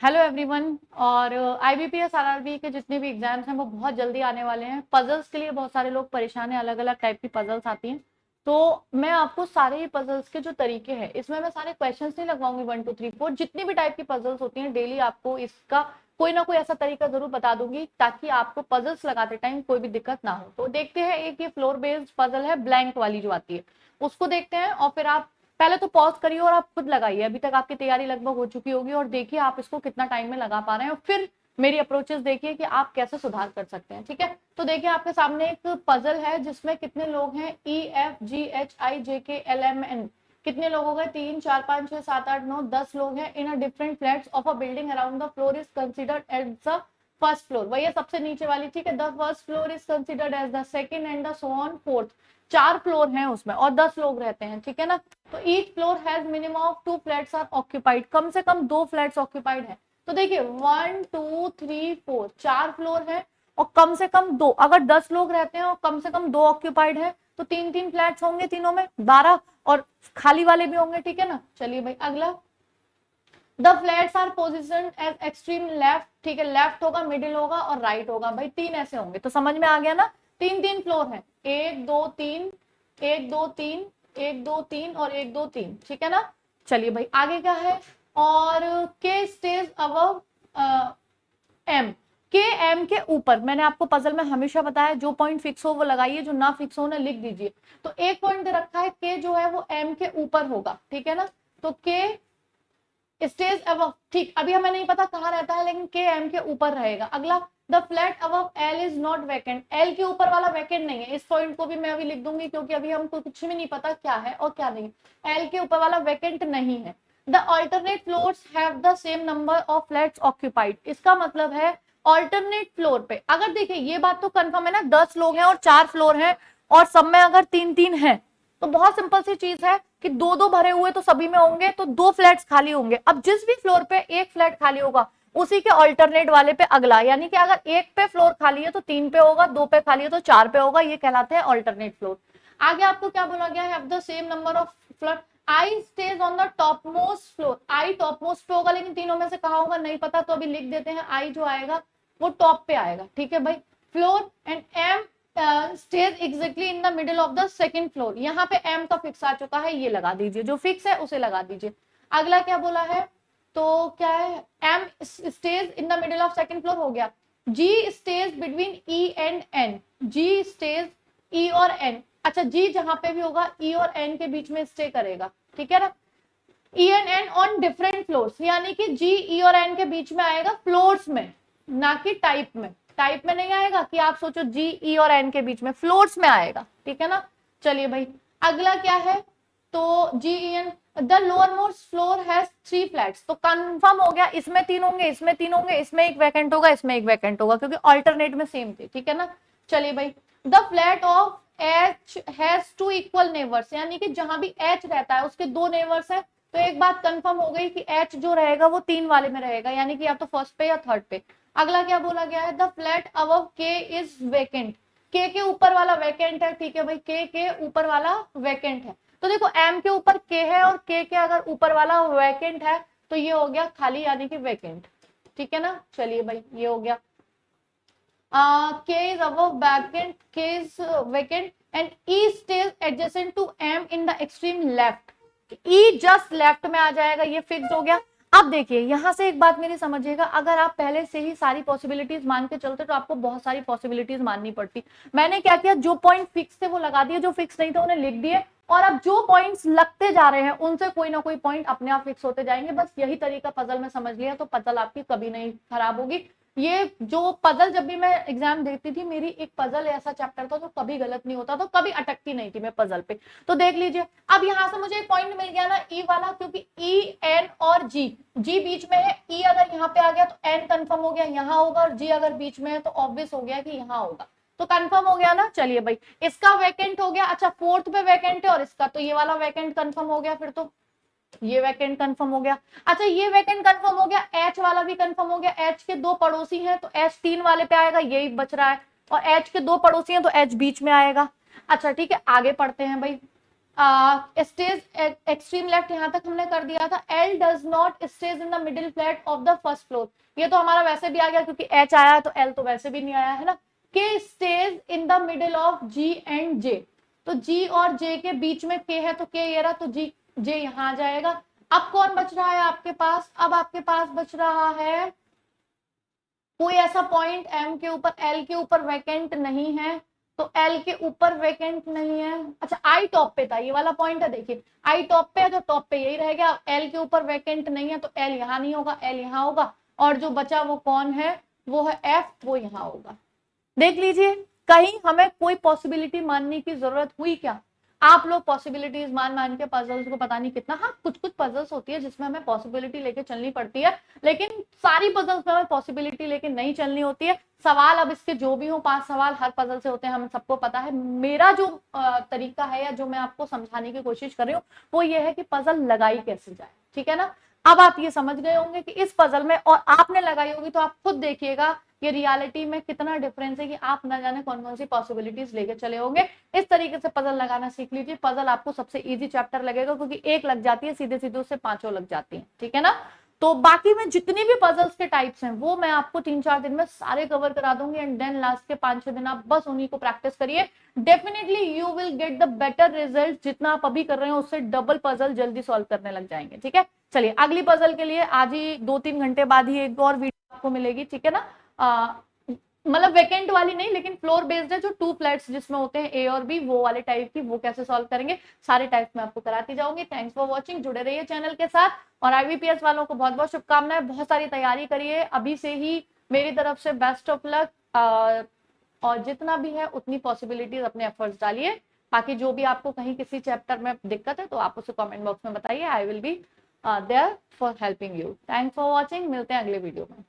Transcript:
Hello everyone. और IBPS RRB के जितने भी एग्जाम्स हैं वो बहुत जल्दी आने वाले हैं। पजल्स के लिए बहुत सारे लोग परेशान हैं, अलग अलग टाइप की पजल्स आती हैं। तो मैं आपको सारे ही पजल्स के जो तरीके हैं, इसमें मैं सारे क्वेश्चंस नहीं लगवाऊंगी 1 2 3 4, जितनी भी टाइप की पजल्स होती हैं डेली आपको इसका कोई ना कोई ऐसा तरीका जरूर बता दूंगी ताकि आपको पजल्स लगाते टाइम कोई भी दिक्कत ना हो। तो देखते हैं, एक ये फ्लोर बेस्ड पजल है, ब्लैंक वाली जो आती है उसको देखते हैं और फिर आप पहले तो पॉज करिए और आप खुद लगाइए। अभी तक आपकी तैयारी लगभग हो चुकी होगी और देखिए आप इसको कितना टाइम में लगा पा रहे हैं और फिर मेरी अप्रोचेस देखिए कि आप कैसे सुधार कर सकते हैं। ठीक है, तो देखिए आपके सामने एक पजल है जिसमें कितने लोग हैं, EFGHIJKLMN। कितने लोग हो गए? 3 4 5 6 7 8 9 10 लोग हैं। In a different flats of a building around the floor is considered as the first floor. वही है सबसे नीचे वाली। ठीक है, the first floor is considered as the second and the so on fourth. 4 floor हैं उसमें और 10 लोग रहते हैं। ठीक है ना, तो each floor has minimum of 2 flats are occupied. कम से कम 2 फ्लैट्स ऑक्यूपाइड है। तो देखिए 1 2 3 4 4 फ्लोर है और कम से कम 2। अगर 10 लोग रहते हैं और कम से कम 2 ऑक्यूपाइड है तो 3 3 फ्लैट्स होंगे, तीनों में 12 और खाली वाले भी होंगे। ठीक है ना, चलिए भाई अगला। The flats are position as extreme left. ठीक है, लेफ्ट होगा, मिडिल होगा और राइट होगा। भाई 3 ऐसे होंगे तो समझ में आ गया ना। 3 3 फ्लोर है, 1 2 3, 1 2 3, 1 2 3 और 1 2 3। ठीक है ना, चलिए भाई आगे क्या है। और के स्टेज अबव एम। के एम के ऊपर। मैंने आपको पजल में हमेशा बताया जो पॉइंट फिक्स हो वो लगाइए, जो ना फिक्स हो ना लिख दीजिए। तो एक पॉइंट दे रखा है के जो है वो एम के ऊपर होगा। ठीक है ना, तो के स्टेज अबव। ठीक, अभी हमें नहीं पता कहाँ रहता है लेकिन के एम के ऊपर रहेगा। अगला, the flat above L is not vacant. L के ऊपर वाला वैकेंट नहीं है। इस पॉइंट को भी मैं अभी लिख दूंगी क्योंकि अभी हमको कुछ भी नहीं पता क्या है और क्या नहीं। एल के ऊपर वाला वैकेंट नहीं है। The alternate floors have the same number of flats occupied. इसका मतलब है अल्टरनेट फ्लोर पे, अगर देखिए ये बात तो कंफर्म है ना, 10 लोग हैं और 4 फ्लोर हैं और सब में अगर 3 3 है तो बहुत सिंपल सी चीज है कि 2 2 भरे हुए तो सभी में होंगे, तो 2 फ्लैट्स खाली होंगे। अब जिस भी फ्लोर पे एक फ्लैट खाली होगा उसी के अल्टरनेट वाले पे अगला, यानी कि अगर एक पे फ्लोर खाली है तो 3 पे होगा, 2 पे खाली है तो 4 पे होगा। ये कहलाते हैं अल्टरनेट फ्लोर। आगे आपको क्या बोला गया है? Have the same number of floor. I stage on the top most floor. I top most पे होगा लेकिन तीनों में से कहा होगा नहीं पता, तो अभी लिख देते हैं आई जो आएगा वो टॉप पे आएगा। ठीक है भाई, floor and M stage exactly in the middle of the second floor. यहाँ पे एम का फिक्स आ चुका है, ये लगा दीजिए, जो फिक्स है उसे लगा दीजिए। अगला क्या बोला है? तो क्या है? M stage in the middle of second floor हो गया। G stage between E and N. G stage E और एन। अच्छा, जी जहां पे भी होगा ई और एन के बीच में स्टे करेगा। ठीक है ना, E and N on different floors, यानी कि जी ई और एन के बीच में आएगा फ्लोर्स में, ना कि टाइप में। टाइप में नहीं आएगा कि आप सोचो जी ई और एन के बीच में, फ्लोर्स में आएगा। ठीक है ना, चलिए भाई अगला क्या है। तो G E N, the lower most floor has 3 flats. तो कंफर्म हो गया, इसमें 3 होंगे, इसमें 3 होंगे, इसमें एक वैकेंट होगा, इसमें एक वैकेंट होगा, क्योंकि अल्टरनेट में सेम थे। ठीक है ना, चलिए भाई। The flat of H has 2 equal neighbours, यानी कि जहां भी एच रहता है उसके 2 नेबर्स है। तो एक बात कंफर्म हो गई कि एच जो रहेगा वो 3 वाले में रहेगा, यानी कि या तो फर्स्ट पे या थर्ड पे। अगला क्या बोला गया है? द फ्लैट अबव के इज वेकेंट। के ऊपर वाला वैकेंट है। ठीक है भाई, के ऊपर वाला वैकेंट है। तो देखो एम के ऊपर के है और के अगर ऊपर वाला वैकेंट है तो ये हो गया खाली, यानी कि वैकेंट। ठीक है ना, चलिए भाई ये हो गया। K is above vacant, K is vacant, and E stays adjacent to M in the extreme left. E just left में आ जाएगा, ये फिक्स हो गया। अब देखिए यहां से एक बात मेरी समझिएगा, अगर आप पहले से ही सारी पॉसिबिलिटीज मान के चलते तो आपको बहुत सारी पॉसिबिलिटीज माननी पड़ती। मैंने क्या किया, जो पॉइंट फिक्स थे वो लगा दिए, जो फिक्स नहीं थे उन्हें लिख दिए, और अब जो पॉइंट्स लगते जा रहे हैं उनसे कोई ना कोई पॉइंट अपने आप फिक्स होते जाएंगे। बस यही तरीका पजल में समझ लिया तो पजल आपकी कभी नहीं खराब होगी। ये जो पजल, जब भी मैं एग्जाम देती थी मेरी एक पजल ऐसा चैप्टर था जो कभी गलत नहीं होता, तो कभी अटकती नहीं थी मैं पजल पे। तो देख लीजिए, अब यहाँ से मुझे एक पॉइंट मिल गया ना ई वाला, क्योंकि ई एन और जी, जी बीच में है, ई अगर यहाँ पे आ गया तो एन कंफर्म हो गया यहाँ होगा, और जी अगर बीच में है तो ऑब्वियस हो गया कि यहाँ होगा। तो कंफर्म हो गया ना, चलिए भाई इसका वैकेंट हो गया। अच्छा, फोर्थ पे वैकेंट है और इसका, तो ये वाला वैकेंट कंफर्म हो गया, फिर तो ये वैकेंट कंफर्म हो गया। अच्छा, ये वैकेंट कंफर्म हो गया, एच वाला भी कंफर्म हो गया। एच के 2 पड़ोसी हैं तो एच 3 वाले पे आएगा, यही बच रहा है, और एच के 2 पड़ोसी हैं तो एच बीच में आएगा। अच्छा ठीक है, आगे पढ़ते हैं भाई। स्टेज एक्सट्रीम लेफ्ट, यहां तक हमने कर दिया था। L does not stage in the middle flat of the first floor, ये तो हमारा वैसे भी आ गया क्योंकि एच आया है, तो एल तो वैसे भी नहीं आया है ना। K stage in the middle of G and J, तो जी और जे के बीच में के है, तो के ये रहा, तो जी जे यहां आ जाएगा। अब कौन बच रहा है आपके पास, अब आपके पास बच रहा है कोई ऐसा पॉइंट एम के ऊपर, एल के ऊपर वैकेंट नहीं है, तो एल के ऊपर वैकेंट नहीं है। अच्छा आई टॉप पे था, ये वाला पॉइंट है, देखिए आई टॉप पे है तो टॉप पे यही रहेगा। एल के ऊपर वैकेंट नहीं है तो एल यहाँ नहीं होगा, एल यहाँ होगा, और जो बचा वो कौन है, वो है एफ, वो यहाँ होगा। देख लीजिए कहीं हमें कोई पॉसिबिलिटी मानने की जरूरत हुई क्या? आप लोग पॉसिबिलिटीज मान मान के पजल्स को पता नहीं कितना, हाँ कुछ कुछ पजल्स होती है जिसमें हमें पॉसिबिलिटी लेके चलनी पड़ती है, लेकिन सारी पजल्स में हमें पॉसिबिलिटी लेके नहीं चलनी होती है। सवाल अब इसके जो भी हो, 5 सवाल हर पजल से होते हैं, हमें सबको पता है। मेरा जो तरीका है या जो मैं आपको समझाने की कोशिश कर रही हूँ वो ये है कि पजल लगाई कैसे जाए, ठीक है ना। अब आप ये समझ गए होंगे कि इस पजल में, और आपने लगाई होगी तो आप खुद देखिएगा ये रियलिटी में कितना डिफरेंस है कि आप ना जाने कौन कौन सी पॉसिबिलिटीज लेके चले होंगे। इस तरीके से पजल लगाना सीख लीजिए। पजल आपको सबसे इजी चैप्टर लगेगा क्योंकि एक लग जाती है, सीधे सीधे उससे 5 लग जाती है, ठीक है ना। तो बाकी में जितनी भी पजल्स के टाइप्स हैं वो मैं आपको 3-4 दिन में सारे कवर करा दूंगी, एंड देन लास्ट के 5-6 दिन आप बस उन्हीं को प्रैक्टिस करिए। Definitely you will get the better result, जितना आप अभी कर रहे हो उससे डबल पजल जल्दी सॉल्व करने लग जाएंगे, ठीक है। चलिए अगली पजल के लिए आज ही 2-3 घंटे बाद ही एक और वीडियो आपको मिलेगी, ठीक है ना। मतलब वेकेंट वाली नहीं, लेकिन फ्लोर बेस्ड है, जो 2 फ्लैट्स जिसमें होते हैं ए और बी, वो वाले टाइप की, वो कैसे सॉल्व करेंगे सारे टाइप में आपको कराती जाऊंगी। थैंक्स फॉर वॉचिंग, जुड़े रहिए चैनल के साथ, और आईबीपीएस वालों को बहुत बहुत शुभकामनाएं, बहुत सारी तैयारी करिए अभी से ही, मेरी तरफ से बेस्ट ऑफ लक, और जितना भी है उतनी पॉसिबिलिटीज अपने एफर्ट्स डालिए। बाकी जो भी आपको कहीं किसी चैप्टर में दिक्कत है तो आप उसे कमेंट बॉक्स में बताइए, I will be there for helping you. Thanks for watching, मिलते हैं अगले वीडियो में।